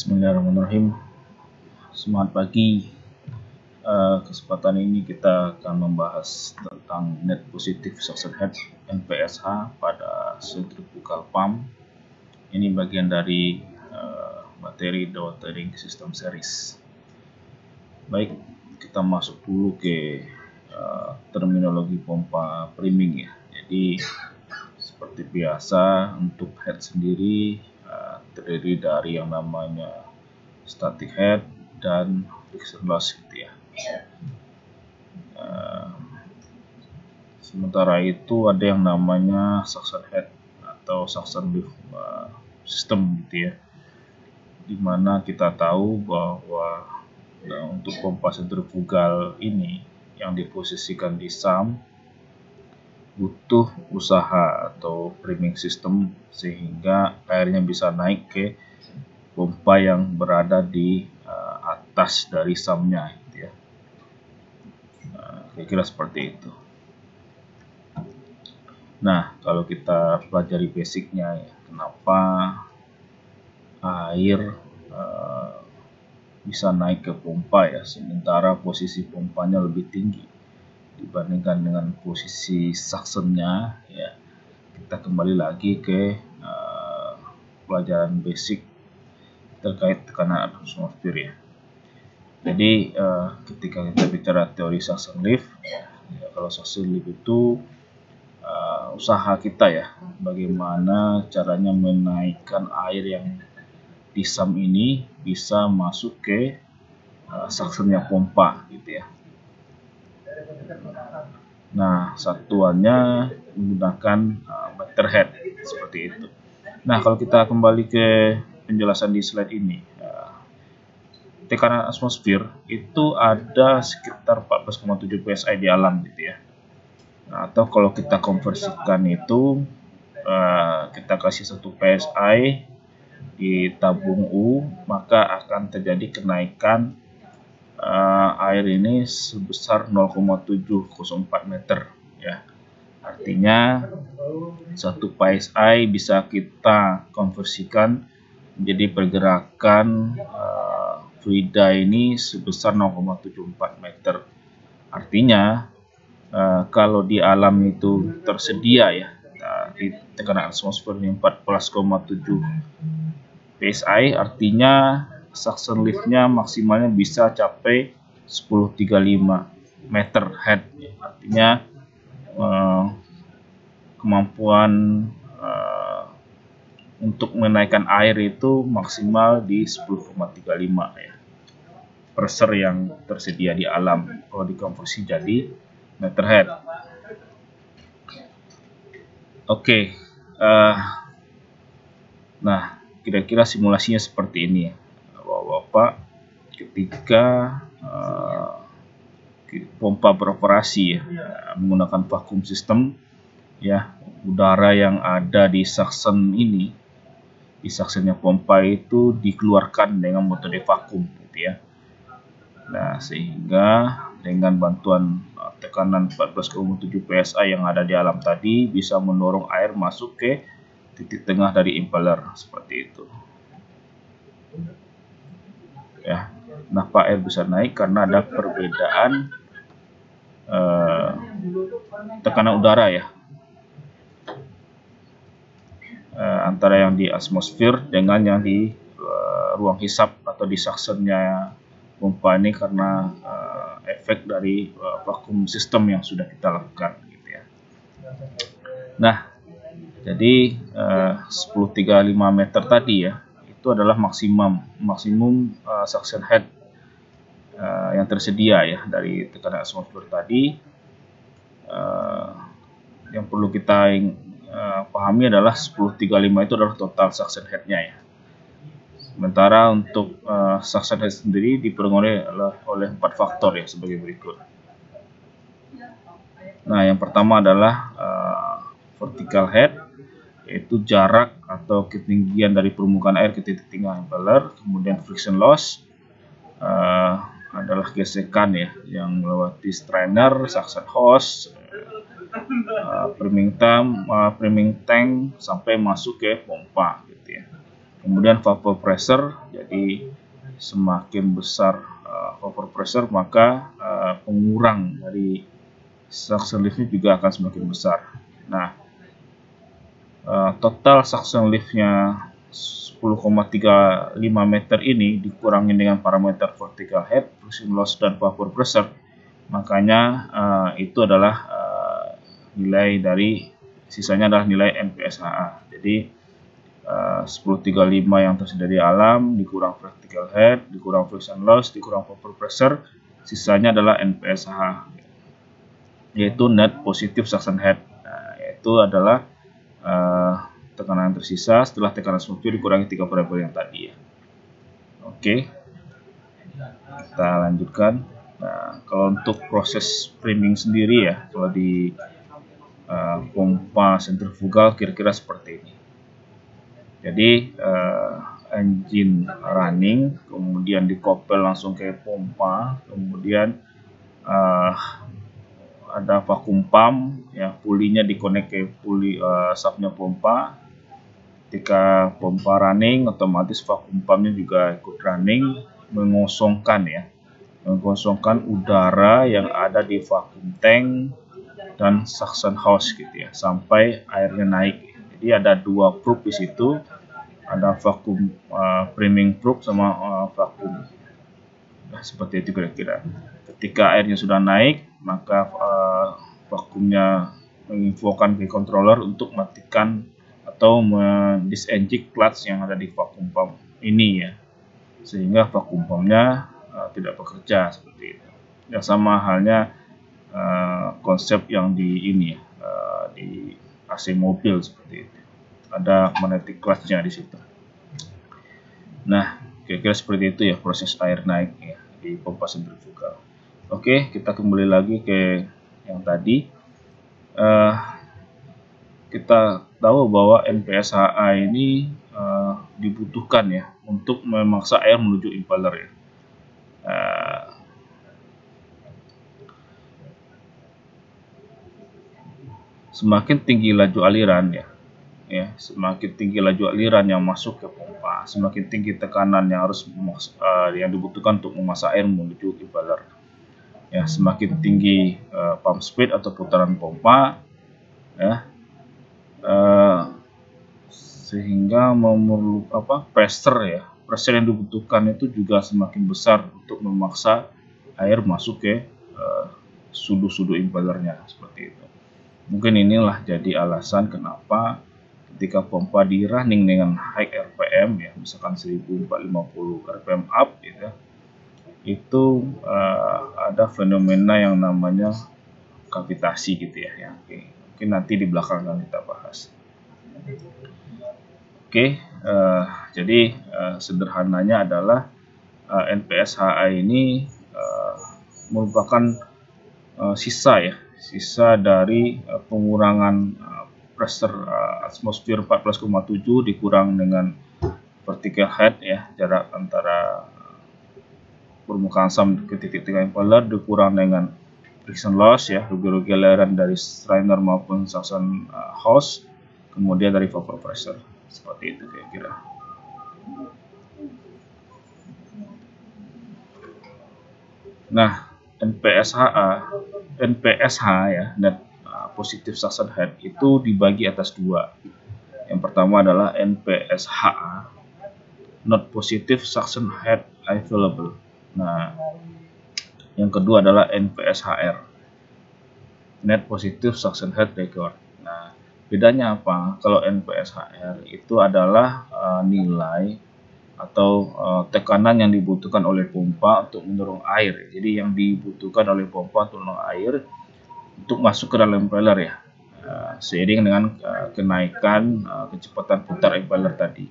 Bismillahirrahmanirrahim. Semangat pagi. Kesempatan ini kita akan membahas tentang net positive suction head NPSH pada centrifugal pump. Ini bagian dari materi dewatering system series. Baik, kita masuk dulu ke terminologi pompa priming ya. Jadi seperti biasa untuk head sendiri terdiri dari yang namanya static head dan friction loss gitu ya. Sementara itu ada yang namanya suction head atau suction lift system gitu ya, dimana kita tahu bahwa untuk pompa sentrifugal ini yang diposisikan di sump butuh usaha atau priming system sehingga airnya bisa naik ke pompa yang berada di atas dari sumpnya gitu ya. Kira-kira seperti itu. Nah, kalau kita pelajari basicnya ya, kenapa air bisa naik ke pompa ya, sementara posisi pompanya lebih tinggi dibandingkan dengan posisi suctionnya ya. Kita kembali lagi ke pelajaran basic terkait tekanan atmosfer ya. Jadi ketika kita bicara teori suction lift ya, kalau suction lift itu usaha kita ya, bagaimana caranya menaikkan air yang di sump ini bisa masuk ke suctionnya pompa gitu ya. Nah, satuannya menggunakan meter head seperti itu. Nah, kalau kita kembali ke penjelasan di slide ini, tekanan atmosfer itu ada sekitar 14,7 psi di alam gitu ya. Nah, atau kalau kita konversikan itu kita kasih 1 psi di tabung U, maka akan terjadi kenaikan air ini sebesar 0,704 meter ya. Artinya 1 psi bisa kita konversikan menjadi pergerakan fluida ini sebesar 0,74 meter. Artinya kalau di alam itu tersedia ya di tekanan atmosfer 14,7 psi, artinya suction liftnya maksimalnya bisa capai 1035 meter head. Artinya kemampuan untuk menaikkan air itu maksimal di 10,35 ya, pressure yang tersedia di alam kalau dikonversi jadi meter head. Oke. Nah, kira-kira simulasinya seperti ini ya, Bapak-bapak. Ketika pompa beroperasi ya, menggunakan vakum system ya, udara yang ada di suction ini, di suctionnya pompa itu dikeluarkan dengan metode vakum gitu ya. Nah, sehingga dengan bantuan tekanan 14,7 psi yang ada di alam tadi bisa mendorong air masuk ke titik tengah dari impeller seperti itu ya. Kenapa air bisa naik? Karena ada perbedaan tekanan udara ya, antara yang di atmosfer dengan yang di ruang hisap atau di suctionnya pompa ini, karena efek dari vakum system yang sudah kita lakukan gitu ya. Nah, jadi 1035 meter tadi ya, itu adalah maksimum suction head yang tersedia ya dari tekanan atmosfer tadi. Yang perlu kita pahami adalah 1035 itu adalah total suction head-nya ya. Sementara untuk suction head sendiri dipengaruhi oleh 4 faktor ya sebagai berikut. Nah, yang pertama adalah vertical head, yaitu jarak atau ketinggian dari permukaan air ke titik tengah impeller. Kemudian friction loss adalah gesekan ya yang melewati strainer, suction hose, priming tank sampai masuk ke pompa gitu ya. Kemudian vapor pressure, jadi semakin besar vapor pressure maka pengurang dari suction liftnya juga akan semakin besar. Nah, total suction liftnya 10,35 meter ini dikurangi dengan parameter vertical head, friction loss, dan vapor pressure, makanya itu adalah nilai dari sisanya adalah nilai NPSHA. Jadi 1035 yang tersedia di alam dikurang vertical head, dikurang friction loss, dikurang vapor pressure, sisanya adalah NPSHA, yaitu net positive suction head. Nah, yaitu adalah tekanan tersisa setelah tekanan struktur dikurangi 3 variabel yang tadi ya. Oke, kita lanjutkan. Nah, kalau untuk proses priming sendiri ya, kalau di pompa sentrifugal kira-kira seperti ini. Jadi engine running, kemudian dikopel langsung ke pompa, kemudian ada vacuum pump, ya, pulinya dikonek ke puli subnya pompa. Ketika pompa running, otomatis vacuum pumpnya juga ikut running, mengosongkan udara yang ada di vacuum tank dan suction house gitu ya, sampai airnya naik. Jadi ada dua probe di situ, ada vacuum priming probe sama vacuum. Nah, seperti itu kira-kira. Ketika airnya sudah naik, maka vacuumnya menginfokan ke controller untuk matikan atau mendisenject clutch yang ada di vacuum pump ini ya, sehingga vacuum pumpnya tidak bekerja seperti itu. Ya, sama halnya konsep yang di ini ya, di AC mobil seperti itu. Ada magnetic clutch-nya di situ. Nah, kira-kira seperti itu ya proses air naik ya di pompa sentrifugal. Oke, kita kembali lagi ke yang tadi. Kita tahu bahwa NPSHA ini dibutuhkan ya untuk memaksa air menuju impeller ya. Semakin tinggi laju aliran ya, semakin tinggi laju aliran yang masuk ke pompa, semakin tinggi tekanan yang harus yang dibutuhkan untuk memaksa air menuju impeller. Ya, semakin tinggi pump speed atau putaran pompa, ya, sehingga memerlukan pressure yang dibutuhkan itu juga semakin besar untuk memaksa air masuk ke sudu-sudu impellernya seperti itu. Mungkin inilah jadi alasan kenapa ketika pompa di running dengan high RPM ya, misalkan 1450 RPM up gitu, itu ada fenomena yang namanya kavitasi gitu ya. Mungkin nanti di belakang akan kita bahas. Oke, jadi sederhananya adalah NPSHA ini merupakan sisa dari pengurangan pressure atmosfer 14,7 dikurang dengan vertical head ya, jarak antara permukaan SAM ke titik tengah impeller dikurang dengan friction loss ya, rugi-rugi aliran dari strainer maupun suction hose, kemudian dari vapor pressure. Seperti itu kira-kira. Nah, NPSH ya, net positive suction head itu dibagi atas dua. Yang pertama adalah NPSHA, not positive suction head available. Nah, yang kedua adalah NPSHR, net positive suction head record. Nah, bedanya apa? Kalau NPSHR itu adalah nilai atau tekanan yang dibutuhkan oleh pompa untuk mendorong air. Jadi yang dibutuhkan oleh pompa untuk mendorong air untuk masuk ke dalam impeller ya, seiring dengan kenaikan kecepatan putar impeller tadi.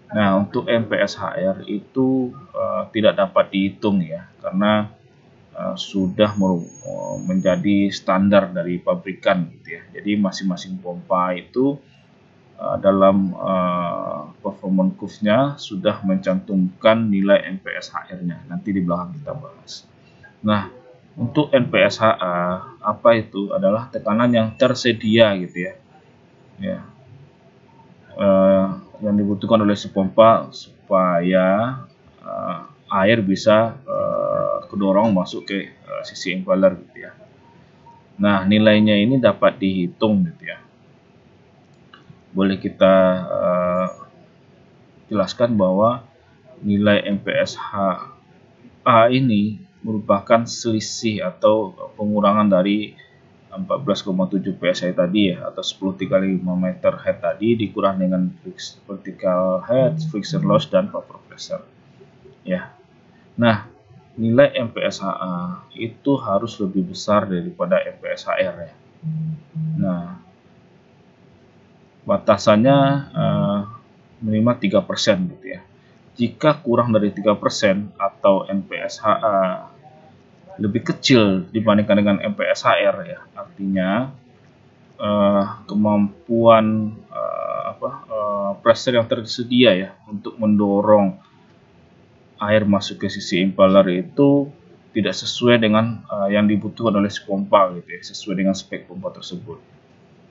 Nah, untuk NPSHR itu tidak dapat dihitung ya, karena sudah menjadi standar dari pabrikan gitu ya. Jadi masing-masing pompa itu dalam performance curve-nya sudah mencantumkan nilai NPSHR-nya. Nanti di belakang kita bahas. Nah, untuk NPSHA apa itu? Adalah tekanan yang tersedia gitu ya. Ya. yang dibutuhkan oleh si pompa supaya air bisa kedorong masuk ke sisi impeller gitu ya. Nah, nilainya ini dapat dihitung gitu ya. Boleh kita jelaskan bahwa nilai MPSHA ini merupakan selisih atau pengurangan dari 14,7 PSI tadi ya, atau 1035 meter head tadi dikurang dengan vertical head, friction loss, dan vapor pressure ya. Nah, nilai MPSHA itu harus lebih besar daripada MPSHR ya. Nah, batasannya minimal 3% gitu ya. Jika kurang dari 3% atau MPSHA lebih kecil dibandingkan dengan MPSHR ya, artinya kemampuan pressure yang tersedia ya untuk mendorong air masuk ke sisi impeller itu tidak sesuai dengan yang dibutuhkan oleh si pompa gitu ya, sesuai dengan spek pompa tersebut.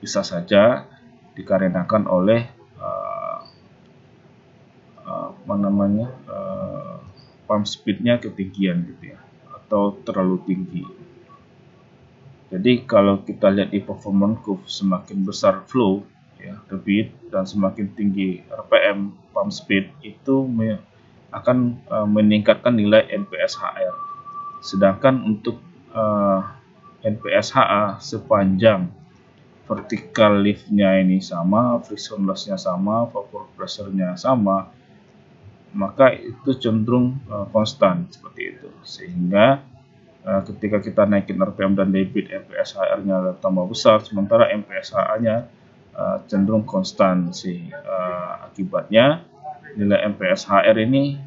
Bisa saja dikarenakan oleh pump speednya ketinggian gitu ya, atau terlalu tinggi. Jadi kalau kita lihat di performance curve, semakin besar flow ya, debit, dan semakin tinggi RPM pump speed itu akan meningkatkan nilai NPSHR. Sedangkan untuk NPSHA sepanjang vertical lift-nya ini sama, friction loss-nya sama, vapor pressure-nya sama, maka itu cenderung konstan seperti itu. Sehingga ketika kita naikin RPM dan debit, MPSHR-nya tambah besar, sementara MPSHA-nya cenderung konstan sih. Akibatnya nilai MPSHR ini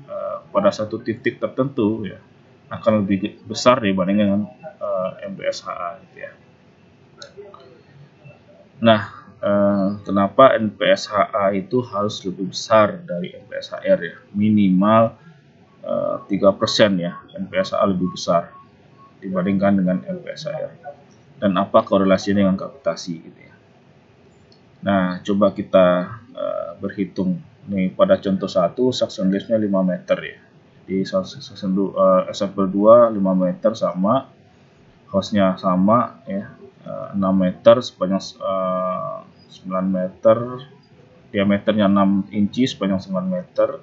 pada satu titik tertentu ya akan lebih besar dibanding dengan MPSHA gitu ya. Nah, kenapa NPSHA itu harus lebih besar dari MPSHR ya? Minimal 3% ya, NPSHA lebih besar dibandingkan dengan MPSHR. Dan apa korelasinya dengan kapitasi gitu ya. Nah, coba kita berhitung nih pada contoh 1, suction lift-nya 5 meter ya. Di example 2 5 meter sama, hose-nya sama ya, 6 meter sepanjang 9 meter, diameternya 6 inci sepanjang 9 meter.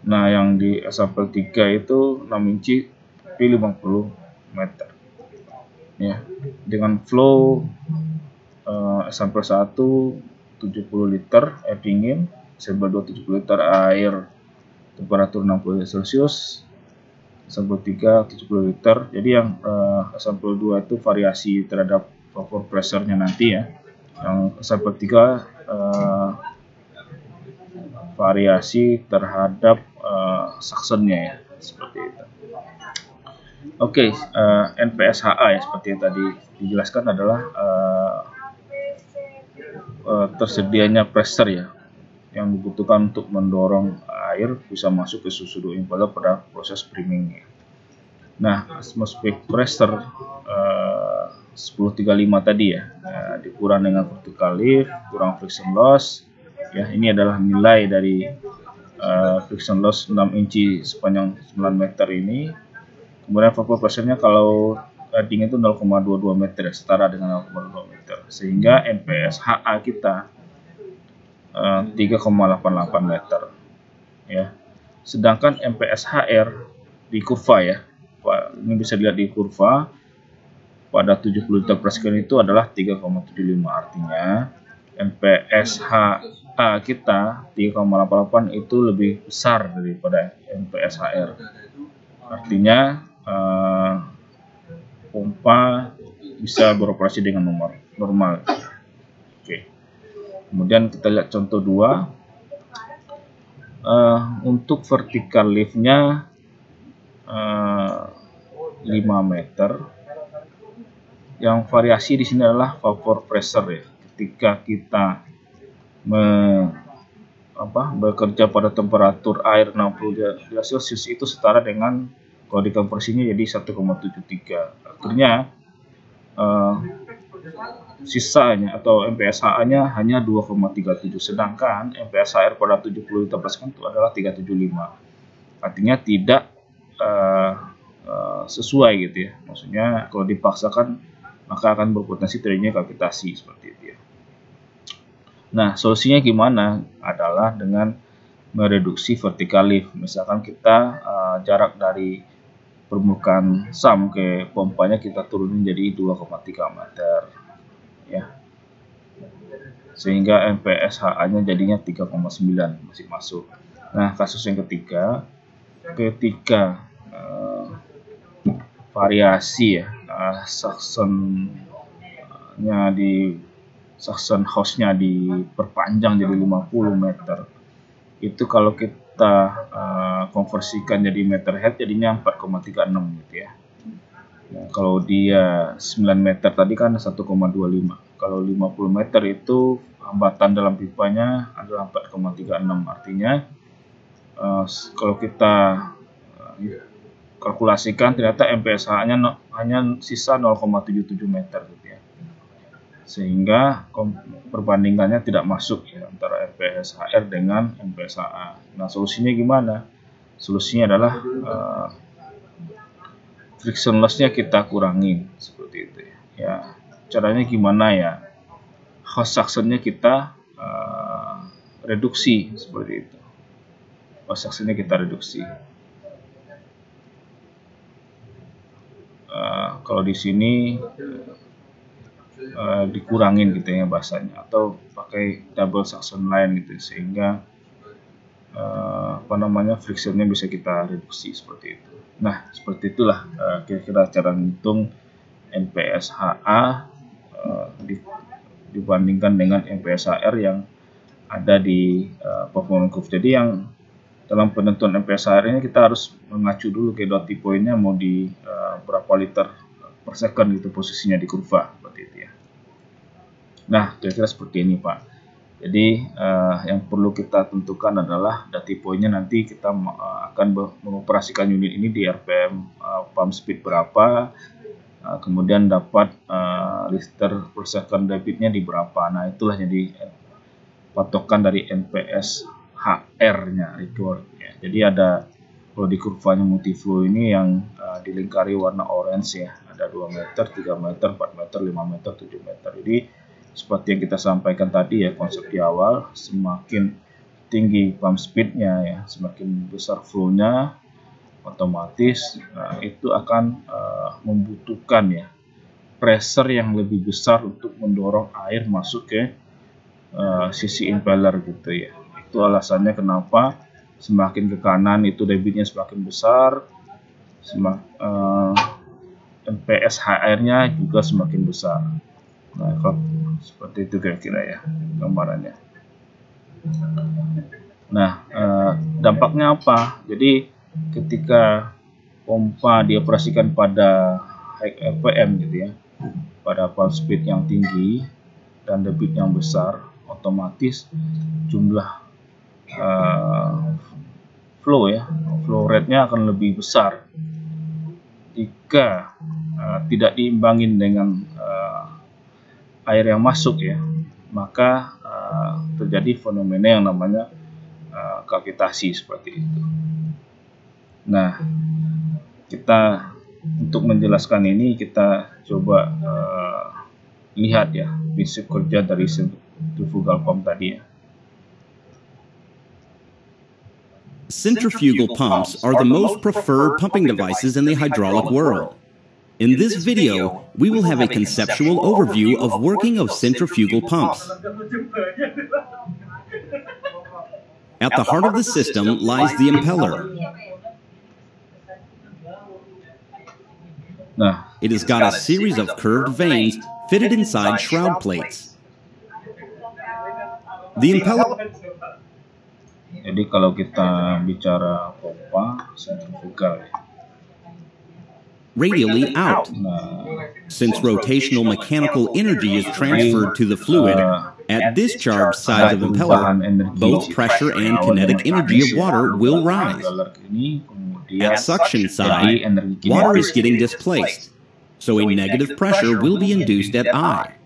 Nah, yang di example 3 itu 6 inci tapi 50 meter ya, dengan flow example 1 70 liter air dingin, example 2 70 liter air temperatur 60 Celcius, example 3 70 liter. Jadi yang example 2 itu variasi terhadap vapor pressure-nya nanti ya. Yang example 3 variasi terhadap suction-nya ya, seperti itu. Oke, NPSHA ya seperti yang tadi dijelaskan adalah tersedianya pressure ya yang dibutuhkan untuk mendorong air bisa masuk ke susu impeller pada proses priming. Nah, atmospheric pressure 1035 tadi ya, dikurang dengan vertical lift, kurang friction loss ya, ini adalah nilai dari friction loss 6 inci sepanjang 9 meter ini. Kemudian vapor pressure-nya kalau dingin itu 0,22 meter ya, setara dengan 0,22 meter, sehingga NPSHA kita 3,88 meter ya. Sedangkan MPSHR di kurva ya, ini bisa dilihat di kurva pada 70 liter per second itu adalah 3,75, artinya MPSHA kita 3,88 itu lebih besar daripada MPSHR. Artinya pompa bisa beroperasi dengan normal. Oke. Kemudian kita lihat contoh 2. Untuk vertical lift-nya 5 meter. Yang variasi di sini adalah vapor pressure ya. Ketika kita bekerja pada temperatur air 60 derajat Celcius itu setara dengan, kalau dikonversinya jadi 1,73. Artinya sisanya atau MPSH-nya hanya 2,37, sedangkan MPSHR pada 70 liter per sekon itu adalah 375. Artinya tidak sesuai gitu ya. Maksudnya kalau dipaksakan maka akan berpotensi terjadinya kavitasi seperti itu ya. Nah, solusinya gimana? Adalah dengan mereduksi vertical lift. Misalkan kita jarak dari permukaan SAM ke pompanya kita turunin jadi 2,3 meter ya. Sehingga MPSH-nya jadinya 3,9 masih masuk. Nah, kasus yang ketiga, ketika variasi ya suction-nya di suction hose-nya diperpanjang jadi 50 meter. Itu kalau kita konversikan jadi meter head jadinya 4,36 gitu ya. Nah, kalau dia 9 meter tadi kan 1,25. Kalau 50 meter itu hambatan dalam pipanya adalah 4,36. Artinya kalau kita kalkulasikan ternyata MPSH-nya hanya sisa 0,77 meter gitu ya. Sehingga perbandingannya tidak masuk ya, antara MPSHR dengan MPSHA. Nah, solusinya gimana? Solusinya adalah friction loss-nya kita kurangin seperti itu ya. Ya, caranya gimana ya? Hose suction-nya kita reduksi seperti itu. Hose suction-nya kita reduksi. Kalau di sini dikurangin gitu ya bahasanya, atau pakai double suction line gitu sehingga frictionnya bisa kita reduksi seperti itu. Nah, seperti itulah kira-kira cara menghitung MPSHA dibandingkan dengan MPSHR yang ada di performance curve. Jadi yang dalam penentuan MPSHR ini kita harus mengacu dulu ke dot point-nya mau di berapa liter per second gitu posisinya di kurva seperti itu ya. Nah, kira-kira seperti ini Pak. Jadi yang perlu kita tentukan adalah dati point-nya nanti kita akan mengoperasikan unit ini di RPM pump speed berapa, kemudian dapat liter per second debitnya di berapa. Nah, itulah jadi patokan dari MPSHR-nya record ya. Jadi ada kalau di kurvanya multiflow ini yang dilingkari warna orange ya, ada 2 meter, 3 meter, 4 meter, 5 meter, 7 meter. Jadi seperti yang kita sampaikan tadi ya, konsep di awal, semakin tinggi pump speed-nya ya, semakin besar flow-nya, otomatis itu akan membutuhkan ya pressure yang lebih besar untuk mendorong air masuk ke sisi impeller gitu ya. Itu alasannya kenapa semakin ke kanan itu debitnya semakin besar, MPSHR-nya juga semakin besar. Nah, kalau seperti itu kira-kira ya gambarannya. Nah, dampaknya apa? Jadi ketika pompa dioperasikan pada high RPM gitu ya, pada pump speed yang tinggi dan debit yang besar, otomatis jumlah flow rate-nya akan lebih besar. Jika tidak diimbangin dengan air yang masuk ya, maka terjadi fenomena yang namanya kavitasi seperti itu. Nah, kita untuk menjelaskan ini kita coba lihat ya prinsip kerja dari centrifugal pump tadi ya. Centrifugal pumps are the most preferred pumping devices in the hydraulic world. In this video, we will have a conceptual overview of working of centrifugal pumps. At the heart of the system lies the impeller. It has got a series of curved vanes fitted inside shroud plates. The impeller... Jadi kalau kita bicara pompa sentrifugal radially out. Since rotational mechanical energy is transferred to the fluid, at discharge sides of impeller, both pressure and kinetic energy of water will rise. At suction side, water is getting displaced, so a negative pressure will be induced at I.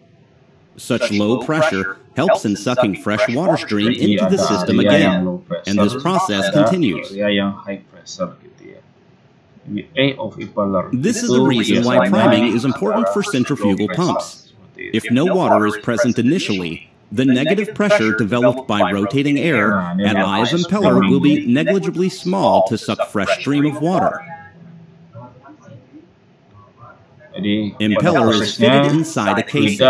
Such low pressure helps in sucking fresh water stream into the system again, and this process continues. This is the reason why priming is important for centrifugal pumps. If no water is present initially, the negative pressure developed by rotating air at eye of impeller will be negligibly small to suck fresh stream of water. Impeller is fitted inside a casing.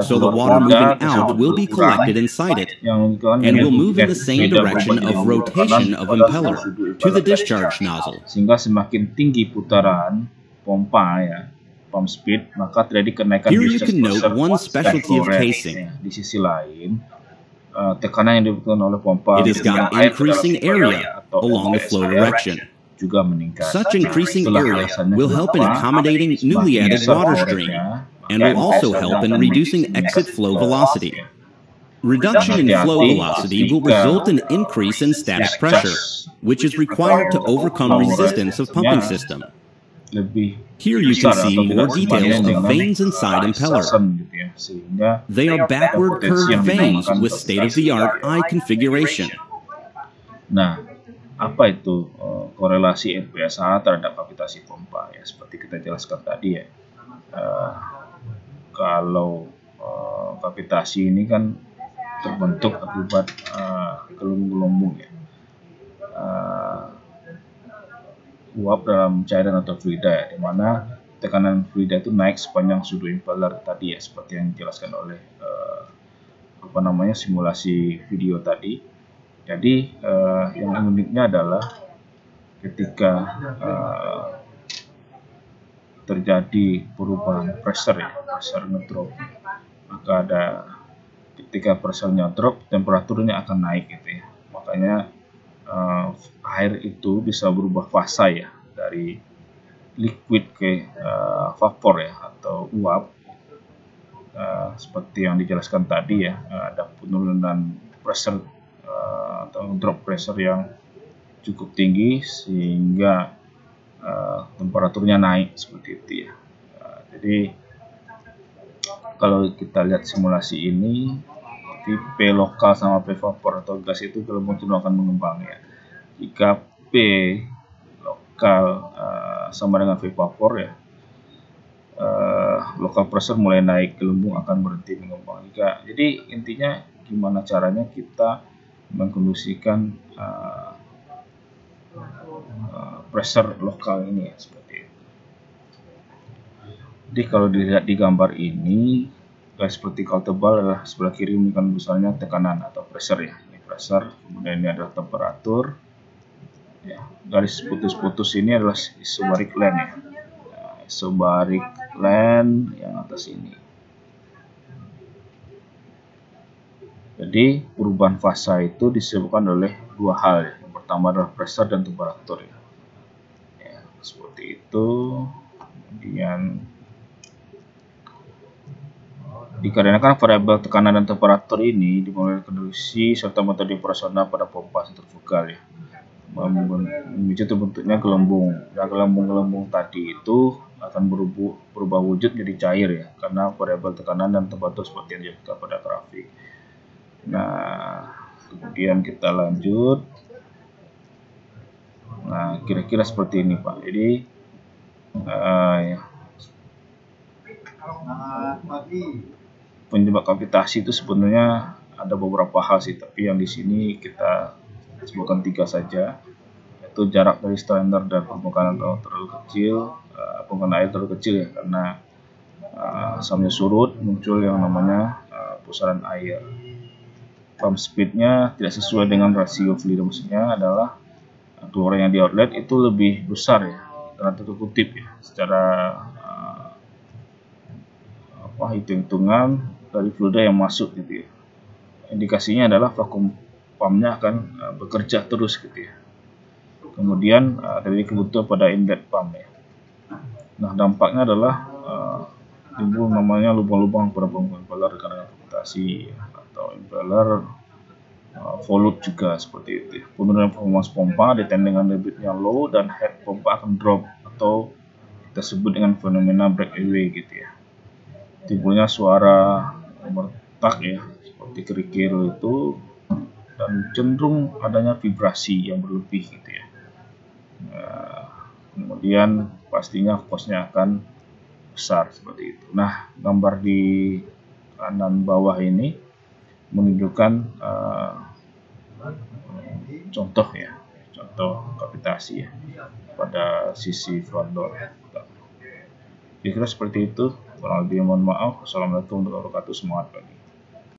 So the water moving out will be collected inside it and will move in the same direction of rotation of impeller to the discharge nozzle. Sehingga semakin tinggi putaran pompa ya, pump speed, maka terjadi kenaikan discharge pressure. Here you can note one specialty of casing. Di sisi lain, tekanan yang dibutuhkan oleh pompa it has got increasing area along the flow direction. Juga meningkat. Such increasing area will help in accommodating newly added water stream and will also help in reducing exit flow velocity. Reduction in flow velocity will result in increase in static pressure, which is required to overcome resistance of pumping system. Here you can see more details of vanes inside impeller. They are backward curved vanes with state-of-the-art eye configuration. Nah, apa itu korelasi RPSH terhadap kapitasi pompa ya? Seperti kita jelaskan tadi ya, kalau kapitasi ini kan terbentuk akibat gelembung-gelembung ya, uap dalam cairan atau fluida ya, di mana tekanan fluida itu naik sepanjang sudut impeller tadi ya, seperti yang dijelaskan oleh simulasi video tadi. Jadi yang uniknya adalah ketika terjadi perubahan pressure ya, pressure ngedrop, maka ketika pressure-nya drop, temperaturnya akan naik gitu ya. Makanya air itu bisa berubah fase ya, dari liquid ke vapor ya, atau uap, seperti yang dijelaskan tadi ya. Ada penurunan pressure atau drop pressure yang cukup tinggi sehingga temperaturnya naik seperti itu ya. Jadi kalau kita lihat simulasi ini, P lokal sama P vapor atau gas itu gelembung cenderung akan mengembang ya. Jika P lokal sama dengan V vapor ya, local pressure mulai naik, gelembung akan berhenti mengembang. Jadi intinya gimana caranya kita mengkondisikan pressure lokal ini ya, seperti itu. Jadi kalau dilihat di gambar ini, garis vertikal tebal adalah sebelah kiri menunjukkan besarnya tekanan atau pressure ya. Ini pressure, kemudian ini adalah temperatur. Ya, garis putus-putus ini adalah isobaric line ya. Isobaric line yang atas ini. Jadi perubahan fase itu disebabkan oleh dua hal ya. Yang pertama adalah pressure dan temperatur ya. Seperti itu. Kemudian dikarenakan variabel tekanan dan temperatur ini dimulai kondisi serta metode operasional pada pompa sentrifugal ya, memicu terbentuknya gelembung. Dan gelembung-gelembung tadi itu akan berubah wujud menjadi cair ya, karena variabel tekanan dan temperatur seperti yang dijelaskan pada grafik. Nah, kemudian kita lanjut. Nah, kira-kira seperti ini Pak. Jadi ya, penyebab kapitasi itu sebenarnya ada beberapa hal sih, tapi yang di sini kita sebutkan 3 saja, yaitu jarak dari standar dan permukaan terlalu kecil, permukaan air terlalu kecil ya, karena asamnya surut, muncul yang namanya pusaran air. Pump speednya tidak sesuai dengan rasio fluida, maksudnya adalah keluaran yang di outlet itu lebih besar ya, karena terkutip ya, secara hitung-hitungan dari fluida yang masuk gitu ya. Indikasinya adalah vakum pumpnya akan bekerja terus gitu ya. Kemudian dari kebutuhan pada inlet pump ya. Nah, dampaknya adalah timbul namanya lubang-lubang pada pump impeller karena kapitasi atau impeller volute juga seperti itu ya. Penurunan performance pompa ditanding dengan debit yang low dan head pompa akan drop atau kita sebut dengan fenomena breakaway gitu ya. Timbulnya suara mertak ya, seperti kerikil itu, dan cenderung adanya vibrasi yang berlebih gitu ya. Kemudian pastinya force-nya akan besar seperti itu. Nah, gambar di kanan bawah ini menunjukkan contoh gravitasi ya pada sisi front door. Kira-kira seperti itu. Kurang lebih mohon maaf. Assalamualaikum warahmatullahi wabarakatuh. Semangat pagi.